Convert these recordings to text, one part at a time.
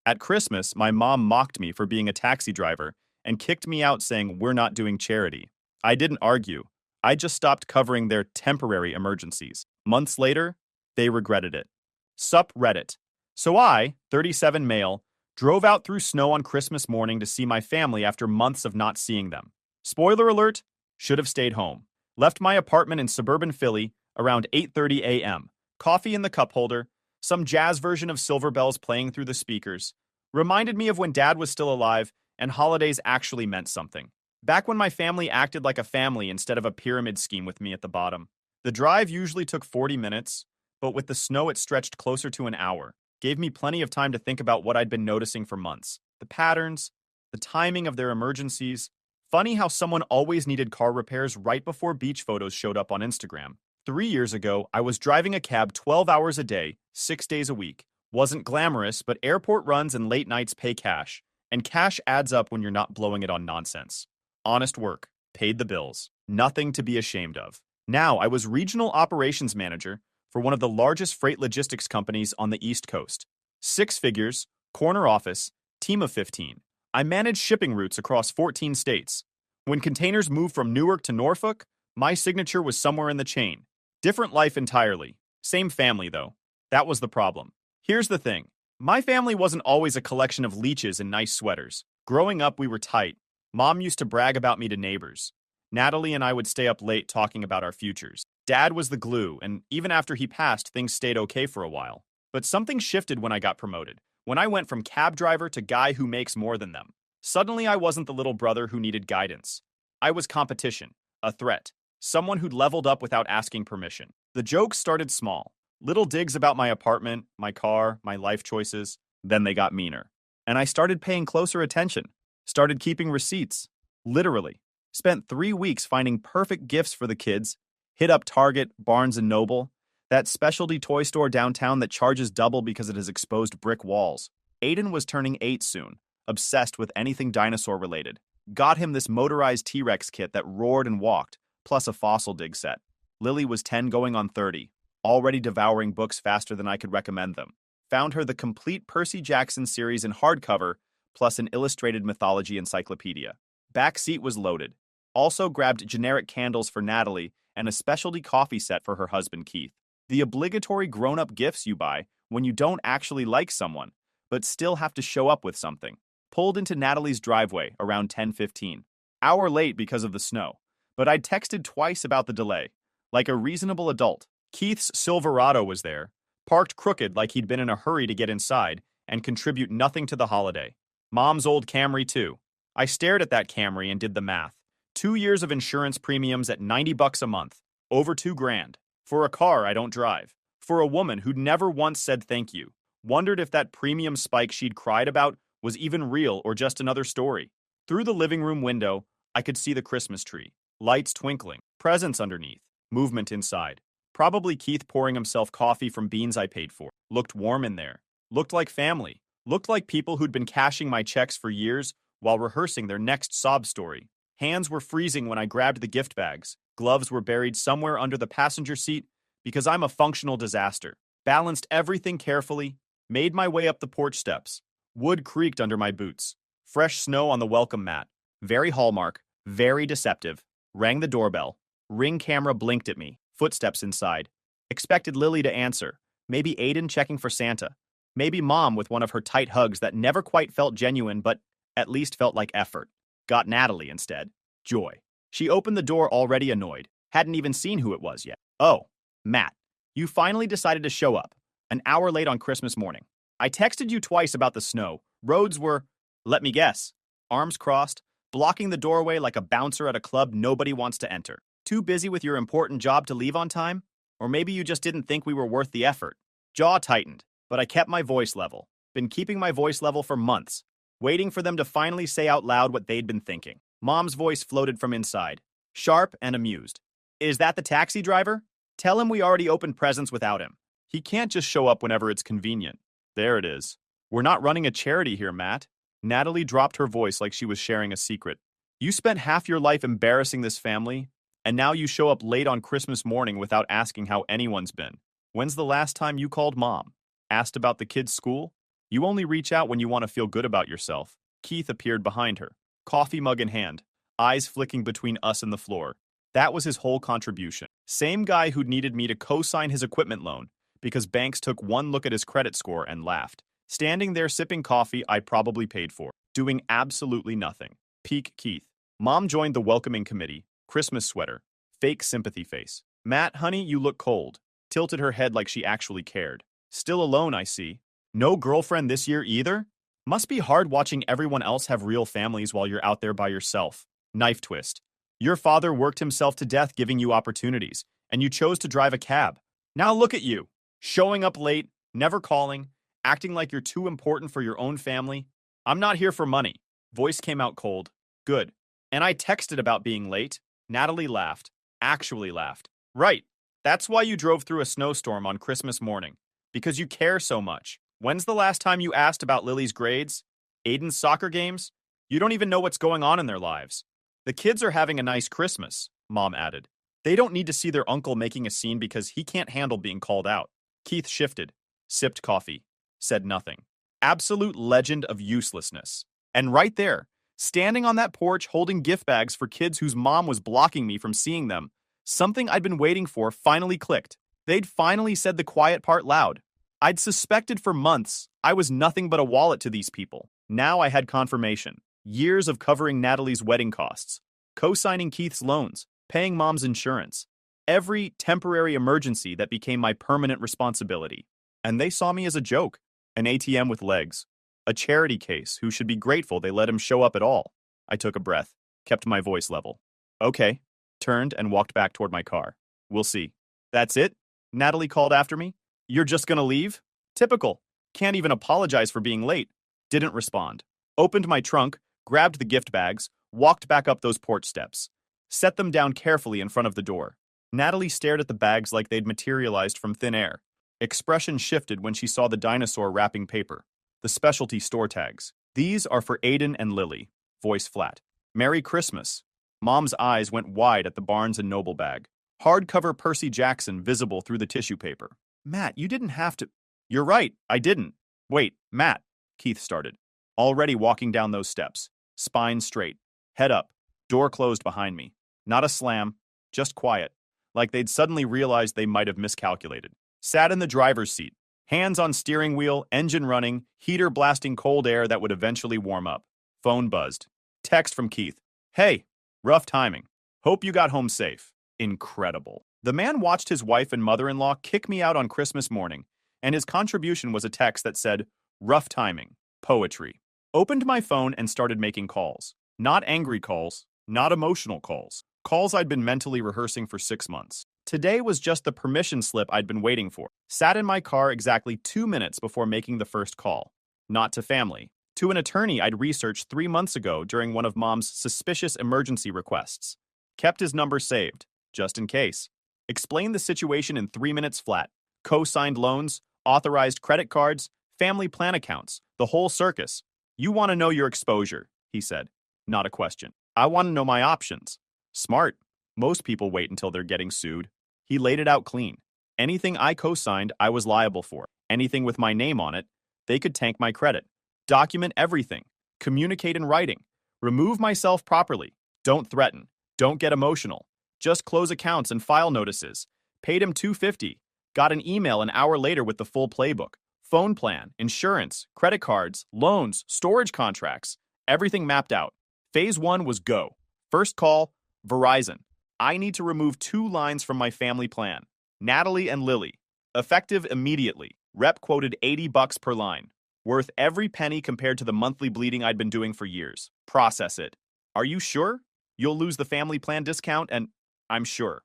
At Christmas, my mom mocked me for being a taxi driver and kicked me out saying we're not doing charity. I didn't argue. I just stopped covering their temporary emergencies. Months later, they regretted it. Sup Reddit. So I, 37 male, drove out through snow on Christmas morning to see my family after months of not seeing them. Spoiler alert, should have stayed home. Left my apartment in suburban Philly around 8:30 a.m. Coffee in the cup holder, some jazz version of Silver Bells playing through the speakers. Reminded me of when Dad was still alive and holidays actually meant something. Back when my family acted like a family instead of a pyramid scheme with me at the bottom. The drive usually took 40 minutes, but with the snow it stretched closer to an hour. Gave me plenty of time to think about what I'd been noticing for months. The patterns, the timing of their emergencies. Funny how someone always needed car repairs right before beach photos showed up on Instagram. 3 years ago, I was driving a cab 12 hours a day, 6 days a week. Wasn't glamorous, but airport runs and late nights pay cash. And cash adds up when you're not blowing it on nonsense. Honest work, paid the bills. Nothing to be ashamed of. Now, I was regional operations manager for one of the largest freight logistics companies on the East Coast. 6 figures, corner office, team of 15. I managed shipping routes across 14 states. When containers moved from Newark to Norfolk, my signature was somewhere in the chain. Different life entirely. Same family, though. That was the problem. Here's the thing. My family wasn't always a collection of leeches and nice sweaters. Growing up, we were tight. Mom used to brag about me to neighbors. Natalie and I would stay up late talking about our futures. Dad was the glue, and even after he passed, things stayed okay for a while. But something shifted when I got promoted. When I went from cab driver to guy who makes more than them. Suddenly, I wasn't the little brother who needed guidance. I was competition, a threat, someone who'd leveled up without asking permission. The jokes started small. Little digs about my apartment, my car, my life choices. Then they got meaner. And I started paying closer attention. Started keeping receipts. Literally. Spent 3 weeks finding perfect gifts for the kids. Hit up Target, Barnes & Noble, that specialty toy store downtown that charges double because it has exposed brick walls. Aiden was turning 8 soon, obsessed with anything dinosaur-related. Got him this motorized T-Rex kit that roared and walked, plus a fossil dig set. Lily was 10 going on 30, already devouring books faster than I could recommend them. Found her the complete Percy Jackson series in hardcover, plus an illustrated mythology encyclopedia. Back seat was loaded. Also grabbed generic candles for Natalie and a specialty coffee set for her husband Keith. The obligatory grown-up gifts you buy when you don't actually like someone, but still have to show up with something. Pulled into Natalie's driveway around 10:15. Hour late because of the snow, but I'd texted twice about the delay. Like a reasonable adult. Keith's Silverado was there, parked crooked like he'd been in a hurry to get inside and contribute nothing to the holiday. Mom's old Camry too. I stared at that Camry and did the math. 2 years of insurance premiums at $90 a month. Over $2,000. For a car I don't drive. For a woman who'd never once said thank you. Wondered if that premium spike she'd cried about was even real or just another story. Through the living room window, I could see the Christmas tree. Lights twinkling. Presents underneath. Movement inside. Probably Keith pouring himself coffee from beans I paid for. Looked warm in there. Looked like family. Looked like people who'd been cashing my checks for years while rehearsing their next sob story. Hands were freezing when I grabbed the gift bags. Gloves were buried somewhere under the passenger seat because I'm a functional disaster. Balanced everything carefully. Made my way up the porch steps. Wood creaked under my boots. Fresh snow on the welcome mat. Very Hallmark. Very deceptive. Rang the doorbell. Ring camera blinked at me. Footsteps inside. Expected Lily to answer. Maybe Aiden checking for Santa. Maybe Mom with one of her tight hugs that never quite felt genuine but at least felt like effort. Got Natalie instead. Joy. She opened the door already annoyed. Hadn't even seen who it was yet. Oh, Matt. You finally decided to show up. An hour late on Christmas morning. I texted you twice about the snow. Roads were, let me guess, arms crossed, blocking the doorway like a bouncer at a club nobody wants to enter. Too busy with your important job to leave on time? Or maybe you just didn't think we were worth the effort. Jaw tightened, but I kept my voice level. Been keeping my voice level for months, waiting for them to finally say out loud what they'd been thinking. Mom's voice floated from inside, sharp and amused. Is that the taxi driver? Tell him we already opened presents without him. He can't just show up whenever it's convenient. There it is. We're not running a charity here, Matt. Natalie dropped her voice like she was sharing a secret. You spent half your life embarrassing this family, and now you show up late on Christmas morning without asking how anyone's been. When's the last time you called Mom? Asked about the kids' school? You only reach out when you want to feel good about yourself. Keith appeared behind her, coffee mug in hand, eyes flicking between us and the floor. That was his whole contribution. Same guy who'd needed me to co-sign his equipment loan because banks took one look at his credit score and laughed. Standing there sipping coffee I probably paid for, doing absolutely nothing. Peak Keith. Mom joined the welcoming committee, Christmas sweater, fake sympathy face. Matt, honey, you look cold. Tilted her head like she actually cared. Still alone, I see. No girlfriend this year either? Must be hard watching everyone else have real families while you're out there by yourself. Knife twist. Your father worked himself to death giving you opportunities, and you chose to drive a cab. Now look at you. Showing up late, never calling, acting like you're too important for your own family. I'm not here for money. Voice came out cold. Good. And I texted about being late. Natalie laughed. Actually laughed. Right. That's why you drove through a snowstorm on Christmas morning. Because you care so much. When's the last time you asked about Lily's grades? Aiden's soccer games? You don't even know what's going on in their lives. The kids are having a nice Christmas, Mom added. They don't need to see their uncle making a scene because he can't handle being called out. Keith shifted, sipped coffee, said nothing. Absolute legend of uselessness. And right there, standing on that porch holding gift bags for kids whose mom was blocking me from seeing them, something I'd been waiting for finally clicked. They'd finally said the quiet part loud. I'd suspected for months I was nothing but a wallet to these people. Now I had confirmation. Years of covering Natalie's wedding costs, co-signing Keith's loans, paying Mom's insurance. Every temporary emergency that became my permanent responsibility. And they saw me as a joke, an ATM with legs, a charity case who should be grateful they let him show up at all. I took a breath, kept my voice level. Okay, turned and walked back toward my car. We'll see. That's it? Natalie called after me. You're just gonna leave? Typical. Can't even apologize for being late. Didn't respond. Opened my trunk, grabbed the gift bags, walked back up those porch steps. Set them down carefully in front of the door. Natalie stared at the bags like they'd materialized from thin air. Expression shifted when she saw the dinosaur wrapping paper. The specialty store tags. These are for Aiden and Lily. Voice flat. Merry Christmas. Mom's eyes went wide at the Barnes & Noble bag. Hardcover Percy Jackson visible through the tissue paper. Matt, you didn't have to. You're right, I didn't. Wait, Matt, Keith started. Already walking down those steps. Spine straight. Head up. Door closed behind me. Not a slam, just quiet. Like they'd suddenly realized they might have miscalculated. Sat in the driver's seat. Hands on steering wheel, engine running, heater blasting cold air that would eventually warm up. Phone buzzed. Text from Keith. Hey, rough timing. Hope you got home safe. Incredible. The man watched his wife and mother-in-law kick me out on Christmas morning, and his contribution was a text that said, rough timing. Poetry. Opened my phone and started making calls. Not angry calls, not emotional calls. Calls I'd been mentally rehearsing for 6 months. Today was just the permission slip I'd been waiting for. Sat in my car exactly 2 minutes before making the first call. Not to family. To an attorney I'd researched 3 months ago during one of Mom's suspicious emergency requests. Kept his number saved, just in case. Explained the situation in 3 minutes flat. Co-signed loans, authorized credit cards, family plan accounts, the whole circus. You want to know your exposure, he said. Not a question. I want to know my options. Smart. Most people wait until they're getting sued. He laid it out clean. Anything I co-signed, I was liable for. Anything with my name on it, they could tank my credit. Document everything. Communicate in writing. Remove myself properly. Don't threaten. Don't get emotional. Just close accounts and file notices. Paid him $250. Got an email an hour later with the full playbook. Phone plan, insurance, credit cards, loans, storage contracts. Everything mapped out. Phase 1 was go. First call, Verizon. I need to remove 2 lines from my family plan. Natalie and Lily. Effective immediately. Rep quoted $80 per line. Worth every penny compared to the monthly bleeding I'd been doing for years. Process it. Are you sure? You'll lose the family plan discount and... I'm sure.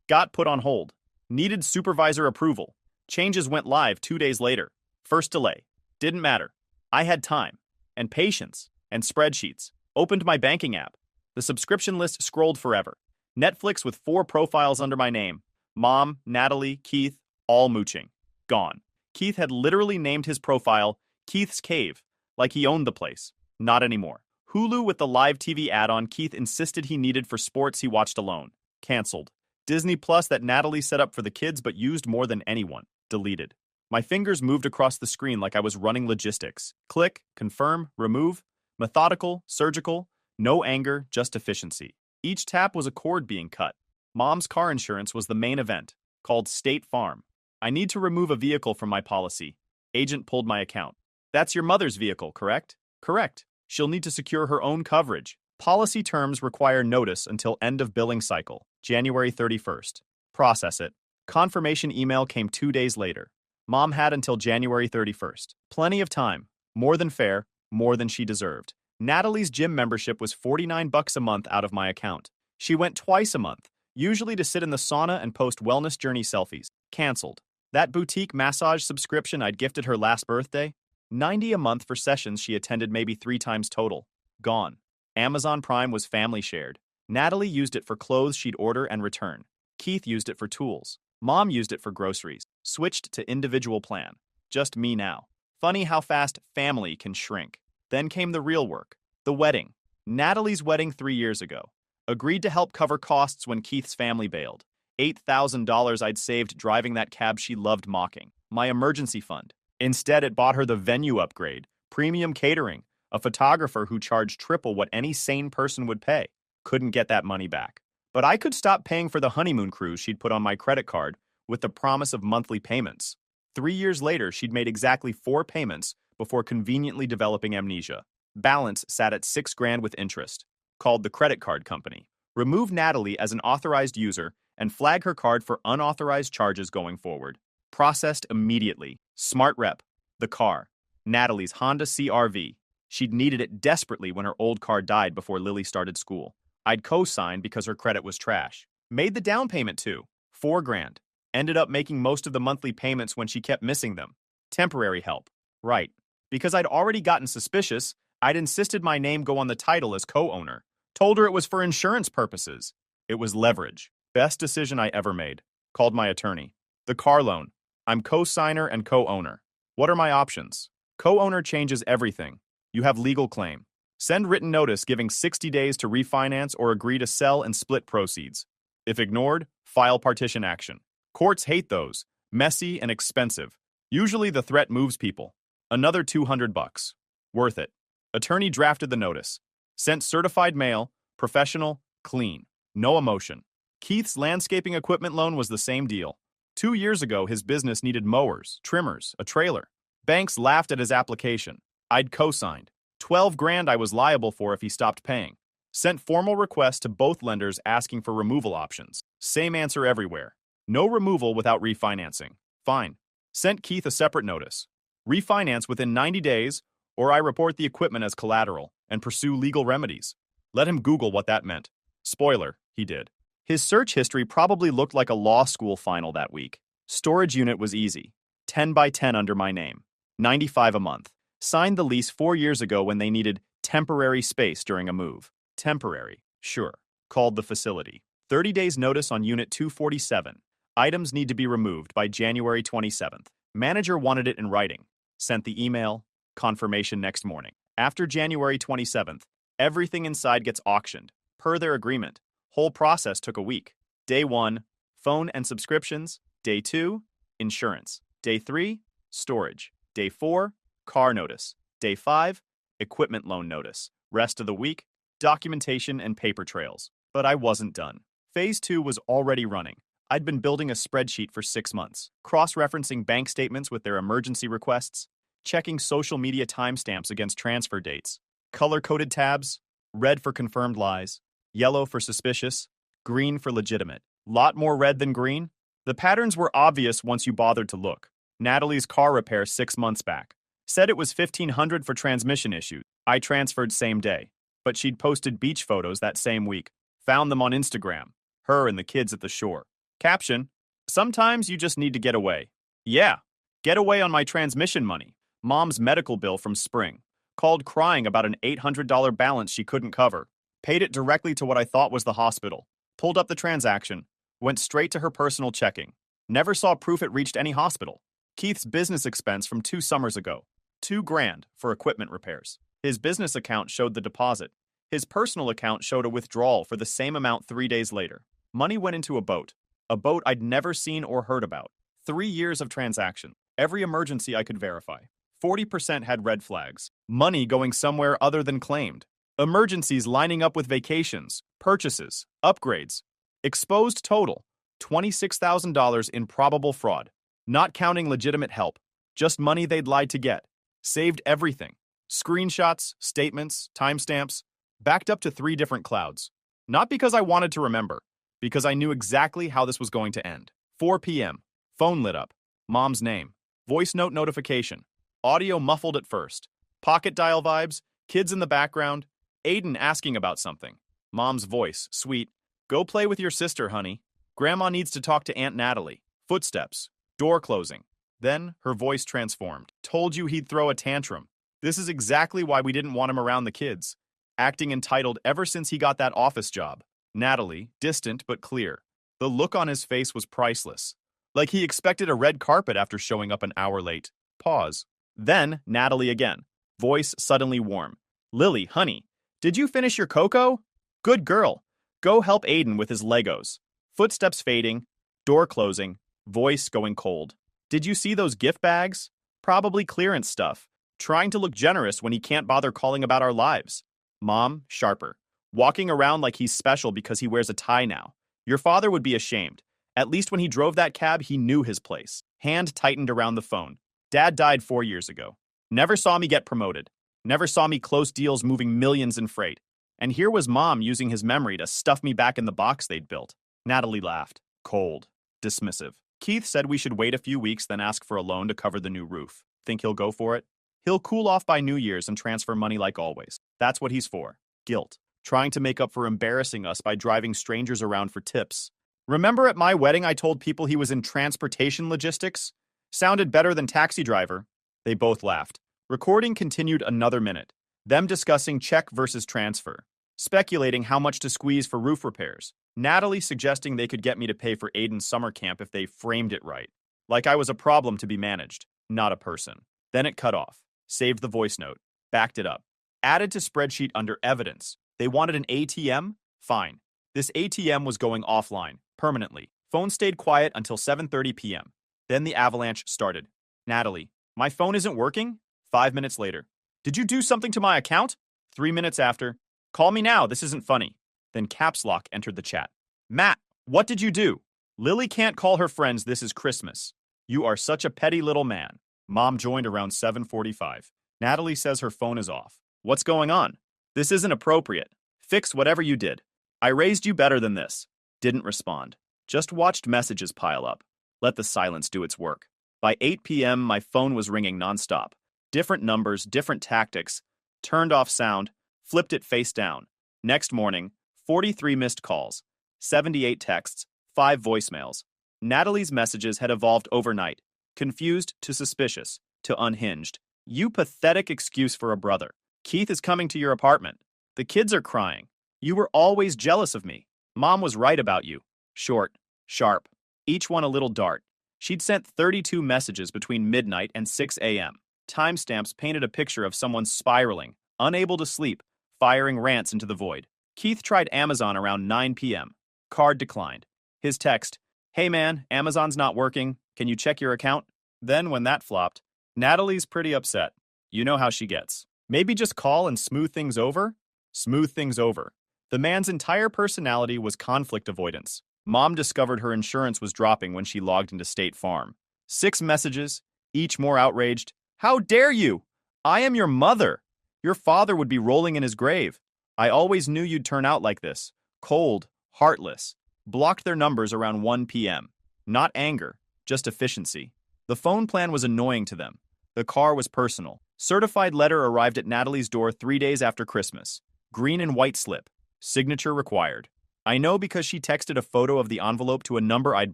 Got put on hold. Needed supervisor approval. Changes went live 2 days later. First delay. Didn't matter. I had time. And patience. And spreadsheets. Opened my banking app. The subscription list scrolled forever. Netflix with 4 profiles under my name. Mom, Natalie, Keith, all mooching. Gone. Keith had literally named his profile Keith's Cave, like he owned the place. Not anymore. Hulu with the live TV add-on Keith insisted he needed for sports he watched alone. Cancelled. Disney Plus that Natalie set up for the kids but used more than anyone. Deleted. My fingers moved across the screen like I was running logistics. Click, confirm, remove. Methodical, surgical, no anger, just efficiency. Each tap was a cord being cut. Mom's car insurance was the main event, called State Farm. I need to remove a vehicle from my policy. Agent pulled my account. That's your mother's vehicle, correct? Correct. She'll need to secure her own coverage. Policy terms require notice until end of billing cycle, January 31st. Process it. Confirmation email came 2 days later. Mom had until January 31st. Plenty of time. More than fair, more than she deserved. Natalie's gym membership was $49 a month out of my account. She went twice a month, usually to sit in the sauna and post wellness journey selfies. Canceled. That boutique massage subscription I'd gifted her last birthday? $90 a month for sessions she attended maybe 3 times total. Gone. Amazon Prime was family shared. Natalie used it for clothes she'd order and return. Keith used it for tools. Mom used it for groceries. Switched to individual plan. Just me now. Funny how fast family can shrink. Then came the real work. The wedding. Natalie's wedding 3 years ago. Agreed to help cover costs when Keith's family bailed. $8,000 I'd saved driving that cab she loved mocking. My emergency fund. Instead, it bought her the venue upgrade, premium catering, a photographer who charged triple what any sane person would pay. Couldn't get that money back. But I could stop paying for the honeymoon cruise she'd put on my credit card with the promise of monthly payments. 3 years later, she'd made exactly 4 payments before conveniently developing amnesia. Balance sat at $6,000 with interest. Called the credit card company. Remove Natalie as an authorized user and flag her card for unauthorized charges going forward. Processed immediately. Smart rep. The car. Natalie's Honda CR-V. She'd needed it desperately when her old car died before Lily started school. I'd co-signed because her credit was trash. Made the down payment too. $4,000. Ended up making most of the monthly payments when she kept missing them. Temporary help. Right. Because I'd already gotten suspicious, I'd insisted my name go on the title as co-owner. Told her it was for insurance purposes. It was leverage. Best decision I ever made. Called my attorney. The car loan. I'm co-signer and co-owner. What are my options? Co-owner changes everything. You have legal claim. Send written notice giving 60 days to refinance or agree to sell and split proceeds. If ignored, file partition action. Courts hate those. Messy and expensive. Usually the threat moves people. Another $200. Worth it. Attorney drafted the notice. Sent certified mail, professional, clean. No emotion. Keith's landscaping equipment loan was the same deal. 2 years ago, his business needed mowers, trimmers, a trailer. Banks laughed at his application. I'd co-signed. $12,000 I was liable for if he stopped paying. Sent formal requests to both lenders asking for removal options. Same answer everywhere. No removal without refinancing. Fine. Sent Keith a separate notice. Refinance within 90 days, or I report the equipment as collateral and pursue legal remedies. Let him Google what that meant. Spoiler, he did. His search history probably looked like a law school final that week. Storage unit was easy. 10 by 10 under my name. $95 a month. Signed the lease 4 years ago when they needed temporary space during a move. Temporary, sure. Called the facility. 30 days notice on Unit 247. Items need to be removed by January 27th. Manager wanted it in writing. Sent the email. Confirmation next morning. After January 27th, everything inside gets auctioned, per their agreement. Whole process took a week. Day 1, phone and subscriptions. Day 2, insurance. Day 3, storage. Day 4, car notice. Day 5, equipment loan notice. Rest of the week, documentation and paper trails. But I wasn't done. Phase 2 was already running. I'd been building a spreadsheet for 6 months, cross-referencing bank statements with their emergency requests, checking social media timestamps against transfer dates, color-coded tabs, red for confirmed lies, yellow for suspicious, green for legitimate. Lot more red than green? The patterns were obvious once you bothered to look. Natalie's car repair 6 months back. Said it was $1,500 for transmission issues. I transferred same day. But she'd posted beach photos that same week. Found them on Instagram. Her and the kids at the shore. Caption, sometimes you just need to get away. Yeah, get away on my transmission money. Mom's medical bill from spring. Called crying about an $800 balance she couldn't cover. Paid it directly to what I thought was the hospital. Pulled up the transaction. Went straight to her personal checking. Never saw proof it reached any hospital. Keith's business expense from 2 summers ago. $2,000 for equipment repairs. His business account showed the deposit. His personal account showed a withdrawal for the same amount 3 days later. Money went into a boat. A boat I'd never seen or heard about. 3 years of transaction. Every emergency I could verify. 40% had red flags. Money going somewhere other than claimed. Emergencies lining up with vacations, purchases, upgrades. Exposed total, $26,000 in probable fraud. Not counting legitimate help. Just money they'd lied to get. Saved everything. Screenshots, statements, timestamps. Backed up to 3 different clouds. Not because I wanted to remember, because I knew exactly how this was going to end. 4 p.m. Phone lit up. Mom's name. Voice note notification. Audio muffled at first. Pocket dial vibes. Kids in the background. Aiden asking about something. Mom's voice, sweet. Go play with your sister, honey. Grandma needs to talk to Aunt Natalie. Footsteps. Door closing. Then her voice transformed. Told you he'd throw a tantrum. This is exactly why we didn't want him around the kids. Acting entitled ever since he got that office job. Natalie, distant but clear. The look on his face was priceless. Like he expected a red carpet after showing up an hour late. Pause. Then, Natalie again. Voice suddenly warm. Lily, honey, did you finish your cocoa? Good girl. Go help Aiden with his Legos. Footsteps fading. Door closing. Voice going cold. Did you see those gift bags? Probably clearance stuff. Trying to look generous when he can't bother calling about our lives. Mom, sharper. Walking around like he's special because he wears a tie now. Your father would be ashamed. At least when he drove that cab, he knew his place. Hand tightened around the phone. Dad died 4 years ago. Never saw me get promoted. Never saw me close deals moving millions in freight. And here was Mom using his memory to stuff me back in the box they'd built. Natalie laughed. Cold. Dismissive. Keith said we should wait a few weeks, then ask for a loan to cover the new roof. Think he'll go for it? He'll cool off by New Year's and transfer money like always. That's what he's for. Guilt. Trying to make up for embarrassing us by driving strangers around for tips. Remember at my wedding I told people he was in transportation logistics? Sounded better than taxi driver. They both laughed. Recording continued another minute. Them discussing check versus transfer. Speculating how much to squeeze for roof repairs. Natalie suggesting they could get me to pay for Aiden's summer camp if they framed it right. Like I was a problem to be managed, not a person. Then it cut off. Saved the voice note. Backed it up. Added to spreadsheet under evidence. They wanted an ATM? Fine. This ATM was going offline, permanently. Phone stayed quiet until 7:30 p.m. Then the avalanche started. Natalie, my phone isn't working? 5 minutes later. Did you do something to my account? 3 minutes after. Call me now, this isn't funny. Then caps lock entered the chat. Matt, what did you do? Lily can't call her friends, this is Christmas. You are such a petty little man. Mom joined around 7:45. Natalie says her phone is off. What's going on? This isn't appropriate. Fix whatever you did. I raised you better than this. Didn't respond. Just watched messages pile up. Let the silence do its work. By 8 p.m., my phone was ringing nonstop. Different numbers, different tactics. Turned off sound, flipped it face down. Next morning, 43 missed calls, 78 texts, 5 voicemails. Natalie's messages had evolved overnight. Confused to suspicious to unhinged. You pathetic excuse for a brother. Keith is coming to your apartment. The kids are crying. You were always jealous of me. Mom was right about you. Short, sharp, each one a little dart. She'd sent 32 messages between midnight and 6 a.m. Timestamps painted a picture of someone spiraling, unable to sleep, firing rants into the void. Keith tried Amazon around 9 p.m. Card declined. His text, hey man, Amazon's not working. Can you check your account? Then when that flopped, Natalie's pretty upset. You know how she gets. Maybe just call and smooth things over? Smooth things over. The man's entire personality was conflict avoidance. Mom discovered her insurance was dropping when she logged into State Farm. 6 messages, each more outraged. How dare you? I am your mother. Your father would be rolling in his grave. I always knew you'd turn out like this. Cold, heartless. Blocked their numbers around 1 p.m. Not anger, just efficiency. The phone plan was annoying to them. The car was personal. Certified letter arrived at Natalie's door 3 days after Christmas. Green and white slip. Signature required. I know because she texted a photo of the envelope to a number I'd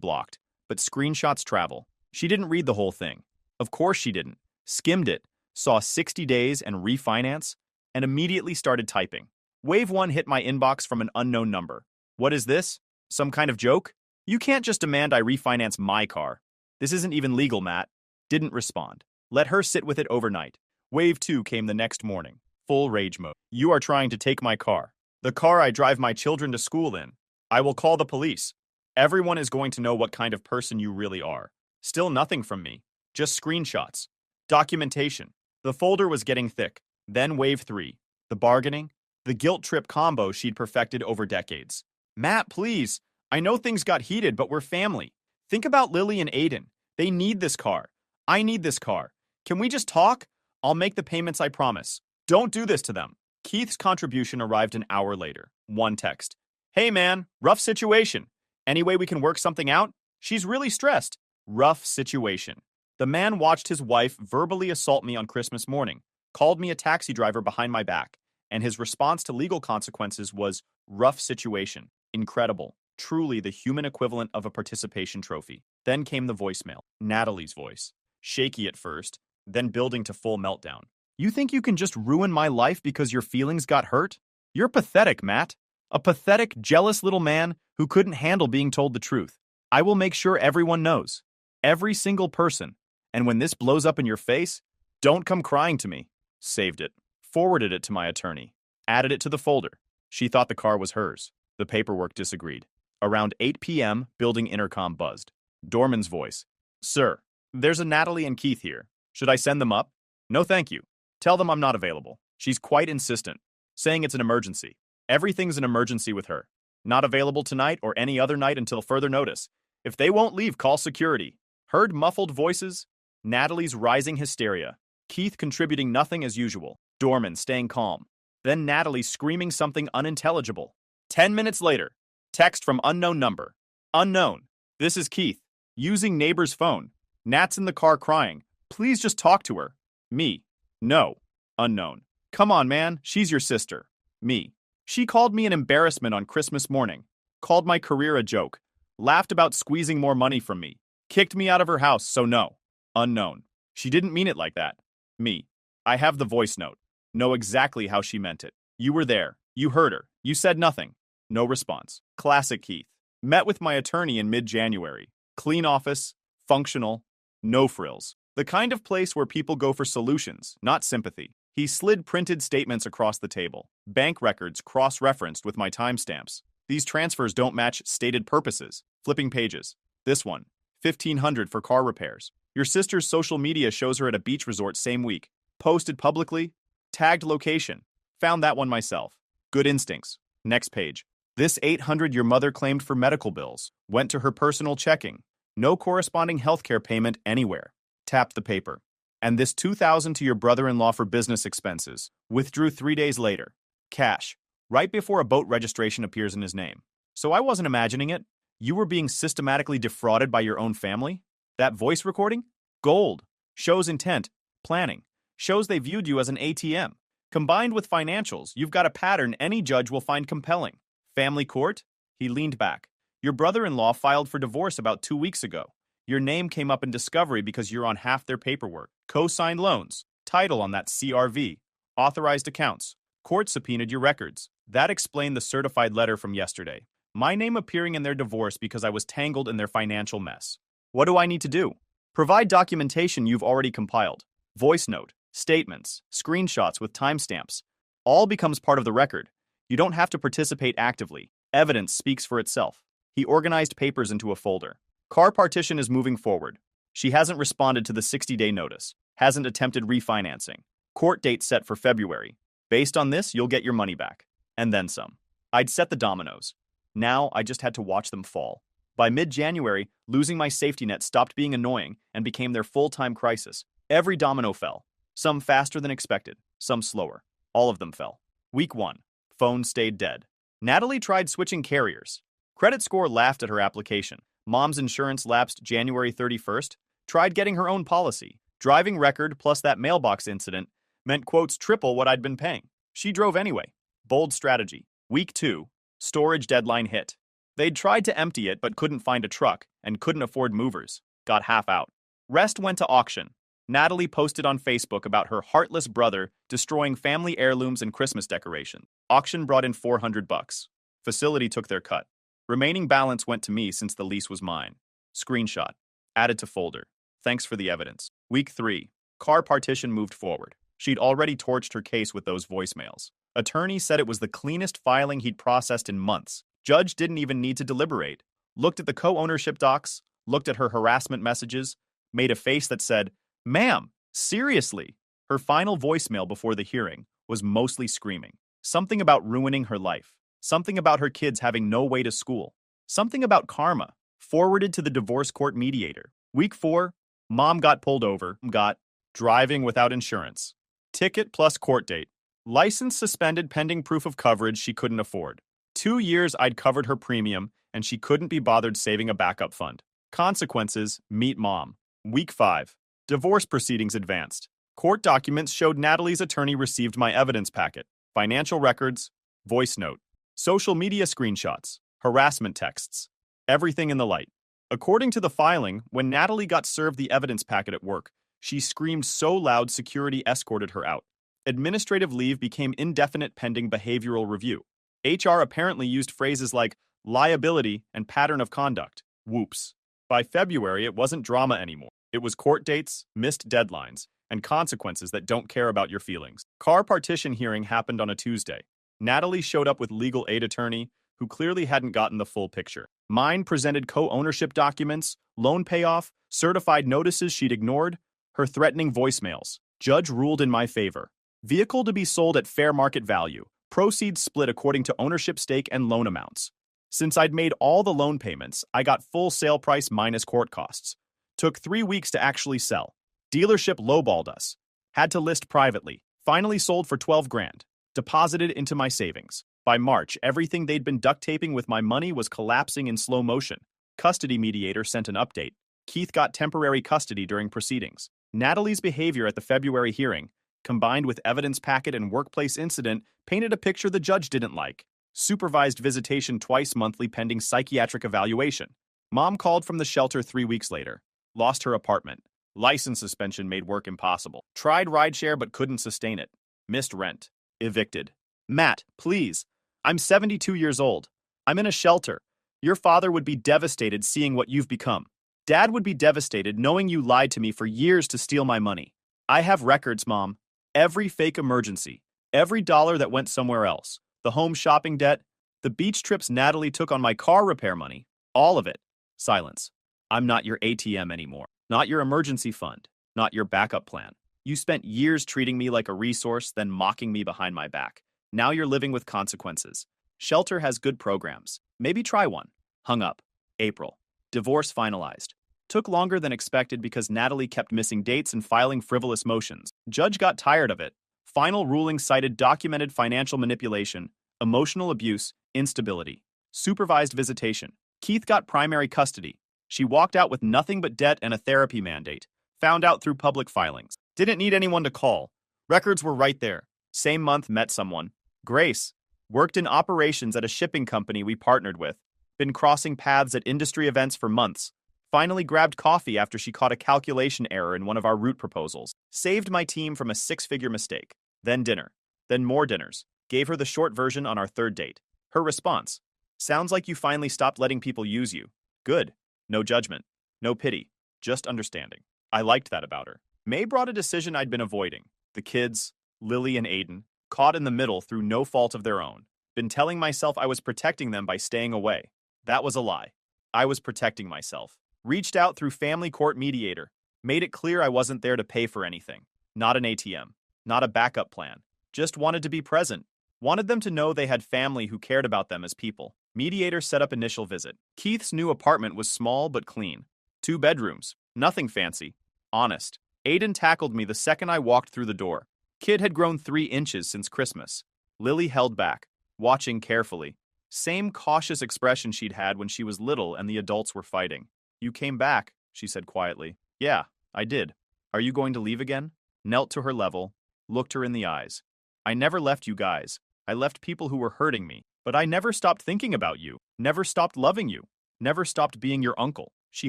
blocked, but screenshots travel. She didn't read the whole thing. Of course she didn't. Skimmed it, saw 60 days and refinance, and immediately started typing. Wave 1 hit my inbox from an unknown number. What is this? Some kind of joke? You can't just demand I refinance my car. This isn't even legal, Matt. Didn't respond. Let her sit with it overnight. Wave 2 came the next morning. Full rage mode. You are trying to take my car. The car I drive my children to school in. I will call the police. Everyone is going to know what kind of person you really are. Still nothing from me. just screenshots. Documentation. The folder was getting thick. Then wave 3. The bargaining. The guilt trip combo she'd perfected over decades. Matt, please. I know things got heated, but we're family. Think about Lily and Aiden. They need this car. I need this car. Can we just talk? I'll make the payments, I promise. Don't do this to them. Keith's contribution arrived an hour later. One text. Hey man, rough situation. Any way we can work something out? She's really stressed. Rough situation. The man watched his wife verbally assault me on Christmas morning, called me a taxi driver behind my back, and his response to legal consequences was rough situation. Incredible. Truly the human equivalent of a participation trophy. Then came the voicemail. Natalie's voice. Shaky at first, then building to full meltdown. You think you can just ruin my life because your feelings got hurt? You're pathetic, Matt. A pathetic, jealous little man who couldn't handle being told the truth. I will make sure everyone knows. Every single person. And when this blows up in your face, don't come crying to me. Saved it. Forwarded it to my attorney. Added it to the folder. She thought the car was hers. The paperwork disagreed. Around 8 p.m., building intercom buzzed. Dorman's voice. Sir, there's a Natalie and Keith here. Should I send them up? No thank you. Tell them I'm not available. She's quite insistent, saying it's an emergency. Everything's an emergency with her. Not available tonight or any other night until further notice. If they won't leave, call security. Heard muffled voices? Natalie's rising hysteria. Keith contributing nothing as usual. Dorman staying calm. Then Natalie screaming something unintelligible. 10 minutes later. Text from unknown number. Unknown. This is Keith. Using neighbor's phone. Nat's in the car crying. Please just talk to her. Me. No. Unknown. Come on, man. She's your sister. Me. She called me an embarrassment on Christmas morning. Called my career a joke. Laughed about squeezing more money from me. Kicked me out of her house, so no. Unknown. She didn't mean it like that. Me. I have the voice note. Know exactly how she meant it. You were there. You heard her. You said nothing. No response. Classic Keith. Met with my attorney in mid-January. Clean office. Functional. No frills. The kind of place where people go for solutions, not sympathy. He slid printed statements across the table. Bank records cross-referenced with my timestamps. These transfers don't match stated purposes. Flipping pages. This one. $1,500 for car repairs. Your sister's social media shows her at a beach resort same week. Posted publicly. Tagged location. Found that one myself. Good instincts. Next page. This $800 your mother claimed for medical bills. Went to her personal checking. No corresponding healthcare payment anywhere. Tapped the paper. And this $2,000 to your brother-in-law for business expenses. Withdrew 3 days later. Cash. Right before a boat registration appears in his name. So I wasn't imagining it. You were being systematically defrauded by your own family? That voice recording? Gold. Shows intent. Planning. Shows they viewed you as an ATM. Combined with financials, you've got a pattern any judge will find compelling. Family court? He leaned back. Your brother-in-law filed for divorce about 2 weeks ago. Your name came up in discovery because you're on half their paperwork. Co-signed loans. Title on that CRV. Authorized accounts. Court subpoenaed your records. That explained the certified letter from yesterday. My name appearing in their divorce because I was tangled in their financial mess. What do I need to do? Provide documentation you've already compiled. Voice note, statements, screenshots with timestamps. All becomes part of the record. You don't have to participate actively. Evidence speaks for itself. He organized papers into a folder. Car partition is moving forward. She hasn't responded to the 60-day notice. Hasn't attempted refinancing. Court date set for February. Based on this, you'll get your money back. And then some. I'd set the dominoes. Now I just had to watch them fall. By mid-January, losing my safety net stopped being annoying and became their full-time crisis. Every domino fell. Some faster than expected, some slower. All of them fell. Week 1. Phone stayed dead. Natalie tried switching carriers. Credit score laughed at her application. Mom's insurance lapsed January 31st. Tried getting her own policy. Driving record plus that mailbox incident meant quotes triple what I'd been paying. She drove anyway. Bold strategy. Week 2. Storage deadline hit. They'd tried to empty it but couldn't find a truck and couldn't afford movers. Got half out. Rest went to auction. Natalie posted on Facebook about her heartless brother destroying family heirlooms and Christmas decorations. Auction brought in $400. Facility took their cut. Remaining balance went to me since the lease was mine. Screenshot. Added to folder. Thanks for the evidence. Week 3. Car partition moved forward. She'd already torched her case with those voicemails. Attorney said it was the cleanest filing he'd processed in months. Judge didn't even need to deliberate. Looked at the co-ownership docs, looked at her harassment messages, made a face that said, "Ma'am, seriously?" Her final voicemail before the hearing was mostly screaming. Something about ruining her life. Something about her kids having no way to school. Something about karma, forwarded to the divorce court mediator. Week 4, mom got pulled over, got driving without insurance. Ticket plus court date. License suspended pending proof of coverage she couldn't afford. 2 years I'd covered her premium, and she couldn't be bothered saving a backup fund. Consequences, meet mom. Week 5. Divorce proceedings advanced. Court documents showed Natalie's attorney received my evidence packet. Financial records, voice note, social media screenshots, harassment texts. Everything in the light. According to the filing, when Natalie got served the evidence packet at work, she screamed so loud security escorted her out. Administrative leave became indefinite pending behavioral review. HR apparently used phrases like liability and pattern of conduct. Whoops. By February, it wasn't drama anymore. It was court dates, missed deadlines, and consequences that don't care about your feelings. Car partition hearing happened on a Tuesday. Natalie showed up with legal aid attorney, who clearly hadn't gotten the full picture. Mine presented co-ownership documents, loan payoff, certified notices she'd ignored, her threatening voicemails. Judge ruled in my favor. Vehicle to be sold at fair market value. Proceeds split according to ownership stake and loan amounts. Since I'd made all the loan payments, I got full sale price minus court costs. Took 3 weeks to actually sell. Dealership lowballed us. Had to list privately. Finally sold for 12 grand. Deposited into my savings. By March, everything they'd been duct taping with my money was collapsing in slow motion. Custody mediator sent an update. Keith got temporary custody during proceedings. Natalie's behavior at the February hearing, combined with evidence packet and workplace incident, painted a picture the judge didn't like. Supervised visitation twice monthly pending psychiatric evaluation. Mom called from the shelter 3 weeks later. Lost her apartment. License suspension made work impossible. Tried rideshare but couldn't sustain it. Missed rent. Evicted. Matt, please. I'm 72 years old. I'm in a shelter. Your father would be devastated seeing what you've become. Dad would be devastated knowing you lied to me for years to steal my money. I have records, Mom. Every fake emergency. Every dollar that went somewhere else. The home shopping debt. The beach trips Natalie took on my car repair money. All of it. Silence. I'm not your ATM anymore. Not your emergency fund. Not your backup plan. You spent years treating me like a resource, then mocking me behind my back. Now you're living with consequences. Shelter has good programs. Maybe try one. Hung up. April. Divorce finalized. Took longer than expected because Natalie kept missing dates and filing frivolous motions. Judge got tired of it. Final ruling cited documented financial manipulation, emotional abuse, instability. Supervised visitation. Keith got primary custody. She walked out with nothing but debt and a therapy mandate. Found out through public filings. Didn't need anyone to call. Records were right there. Same month, met someone. Grace. Worked in operations at a shipping company we partnered with. Been crossing paths at industry events for months. Finally grabbed coffee after she caught a calculation error in one of our route proposals. Saved my team from a 6-figure mistake. Then dinner. Then more dinners. Gave her the short version on our 3rd date. Her response. Sounds like you finally stopped letting people use you. Good. No judgment. No pity. Just understanding. I liked that about her. May brought a decision I'd been avoiding. The kids, Lily and Aiden, caught in the middle through no fault of their own. Been telling myself I was protecting them by staying away. That was a lie. I was protecting myself. Reached out through family court mediator. Made it clear I wasn't there to pay for anything. Not an ATM. Not a backup plan. Just wanted to be present. Wanted them to know they had family who cared about them as people. Mediator set up initial visit. Keith's new apartment was small but clean. 2 bedrooms. Nothing fancy. Honest. Aiden tackled me the second I walked through the door. Kid had grown 3 inches since Christmas. Lily held back, watching carefully. Same cautious expression she'd had when she was little and the adults were fighting. You came back, she said quietly. Yeah, I did. Are you going to leave again? Knelt to her level, looked her in the eyes. I never left you guys. I left people who were hurting me. But I never stopped thinking about you. Never stopped loving you. Never stopped being your uncle. She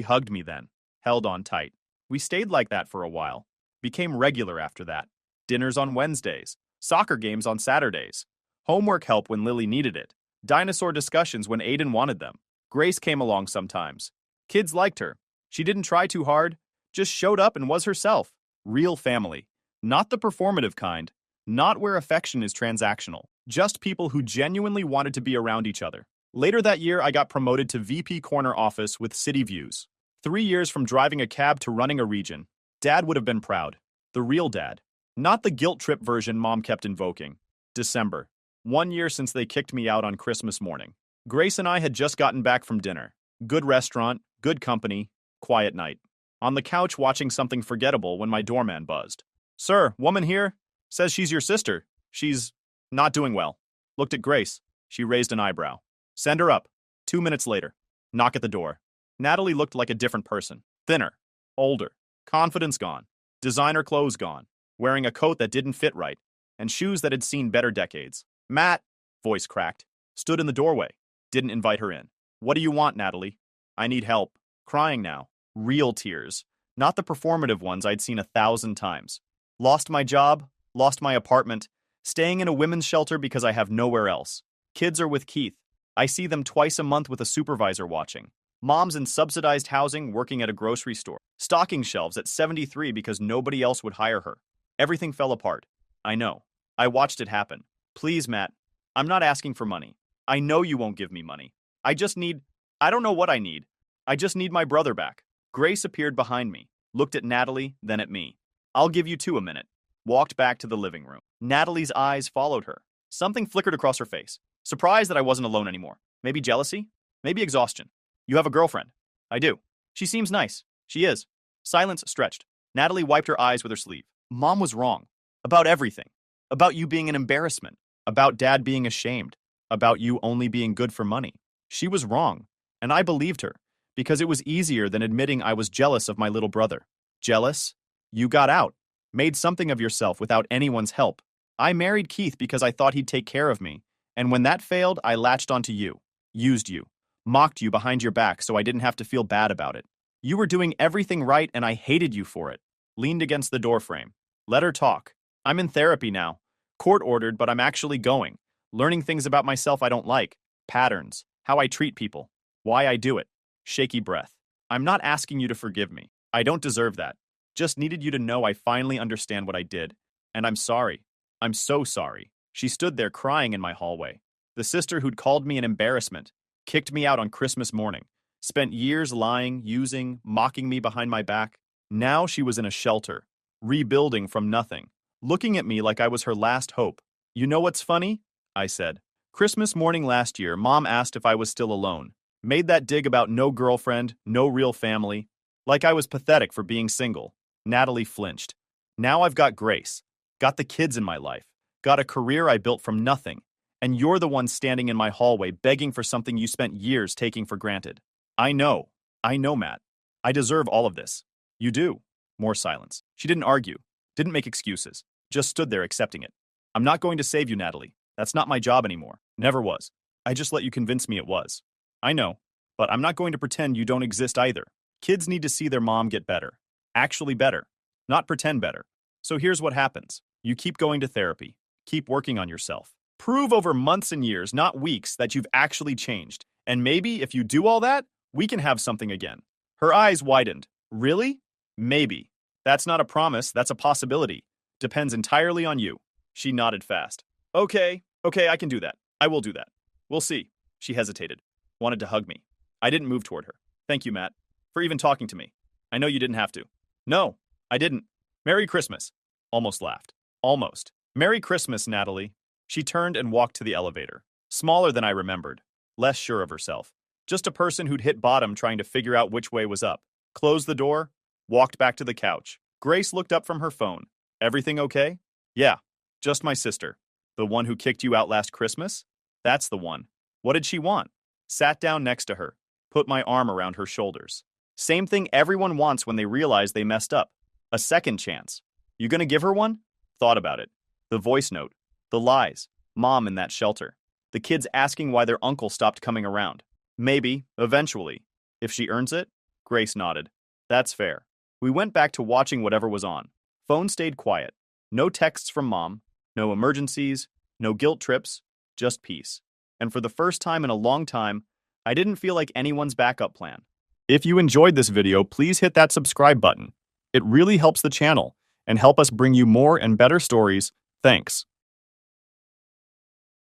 hugged me then. Held on tight. We stayed like that for a while. Became regular after that. Dinners on Wednesdays. Soccer games on Saturdays. Homework help when Lily needed it. Dinosaur discussions when Aiden wanted them. Grace came along sometimes. Kids liked her. She didn't try too hard. Just showed up and was herself. Real family. Not the performative kind. Not where affection is transactional. Just people who genuinely wanted to be around each other. Later that year, I got promoted to VP Corner Office with city views. 3 years from driving a cab to running a region. Dad would have been proud. The real dad. Not the guilt trip version Mom kept invoking. December. 1 year since they kicked me out on Christmas morning. Grace and I had just gotten back from dinner. Good restaurant, good company, quiet night. On the couch watching something forgettable when my doorman buzzed. "Sir, woman here. Says she's your sister. She's not doing well." Looked at Grace. She raised an eyebrow. "Send her up." 2 minutes later. Knock at the door. Natalie looked like a different person. Thinner. Older. Confidence gone. Designer clothes gone. Wearing a coat that didn't fit right. And shoes that had seen better decades. "Matt," voice cracked. Stood in the doorway. Didn't invite her in. "What do you want, Natalie?" "I need help." Crying now. Real tears. Not the performative ones I'd seen 1,000 times. Lost my job. Lost my apartment. Staying in a women's shelter because I have nowhere else. Kids are with Keith. I see them twice a month with a supervisor watching. Mom's in subsidized housing working at a grocery store. Stocking shelves at 73 because nobody else would hire her. Everything fell apart. I know. I watched it happen. Please, Matt. I'm not asking for money. I know you won't give me money. I don't know what I need. I just need my brother back. Grace appeared behind me. Looked at Natalie, then at me. "I'll give you two a minute." Walked back to the living room. Natalie's eyes followed her. Something flickered across her face. Surprised that I wasn't alone anymore. Maybe jealousy? Maybe exhaustion. "You have a girlfriend." "I do." "She seems nice." "She is." Silence stretched. Natalie wiped her eyes with her sleeve. "Mom was wrong. About everything. About you being an embarrassment. About Dad being ashamed. About you only being good for money. She was wrong. And I believed her. Because it was easier than admitting I was jealous of my little brother. Jealous? You got out. Made something of yourself without anyone's help. I married Keith because I thought he'd take care of me. And when that failed, I latched onto you. Used you. Mocked you behind your back so I didn't have to feel bad about it. You were doing everything right and I hated you for it." Leaned against the doorframe. Let her talk. "I'm in therapy now. Court-ordered, but I'm actually going. Learning things about myself I don't like. Patterns. How I treat people. Why I do it." Shaky breath. "I'm not asking you to forgive me. I don't deserve that. Just needed you to know I finally understand what I did. And I'm sorry. I'm so sorry." She stood there crying in my hallway. The sister who'd called me an embarrassment. Kicked me out on Christmas morning. Spent years lying, using, mocking me behind my back. Now she was in a shelter. Rebuilding from nothing. Looking at me like I was her last hope. "You know what's funny?" I said. "Christmas morning last year, Mom asked if I was still alone. Made that dig about no girlfriend, no real family. Like I was pathetic for being single." Natalie flinched. "Now I've got Grace. Got the kids in my life. Got a career I built from nothing. And you're the one standing in my hallway begging for something you spent years taking for granted. I know, Matt. I deserve all of this." "You do." More silence. She didn't argue. Didn't make excuses. Just stood there accepting it. "I'm not going to save you, Natalie. That's not my job anymore. Never was. I just let you convince me it was. I know. But I'm not going to pretend you don't exist either. Kids need to see their mom get better. Actually better. Not pretend better. So here's what happens. You keep going to therapy. Keep working on yourself. Prove over months and years, not weeks, that you've actually changed. And maybe if you do all that, we can have something again." Her eyes widened. "Really?" "Maybe. That's not a promise, that's a possibility. Depends entirely on you." She nodded fast. Okay, I can do that. I will do that. We'll see." She hesitated. Wanted to hug me. I didn't move toward her. "Thank you, Matt, for even talking to me. I know you didn't have to." "No, I didn't. Merry Christmas." Almost laughed. "Almost. Merry Christmas, Natalie." She turned and walked to the elevator. Smaller than I remembered. Less sure of herself. Just a person who'd hit bottom trying to figure out which way was up. Closed the door. Walked back to the couch. Grace looked up from her phone. "Everything okay?" "Yeah. Just my sister." "The one who kicked you out last Christmas?" "That's the one." "What did she want?" Sat down next to her. Put my arm around her shoulders. "Same thing everyone wants when they realize they messed up. A second chance. You gonna give her one?" Thought about it. The voice note. The lies. Mom in that shelter. The kids asking why their uncle stopped coming around. Maybe, eventually. If she earns it? Grace nodded. "That's fair." We went back to watching whatever was on. Phone stayed quiet. No texts from Mom. No emergencies. No guilt trips. Just peace. And for the first time in a long time, I didn't feel like anyone's backup plan. If you enjoyed this video, please hit that subscribe button. It really helps the channel and help us bring you more and better stories. Thanks.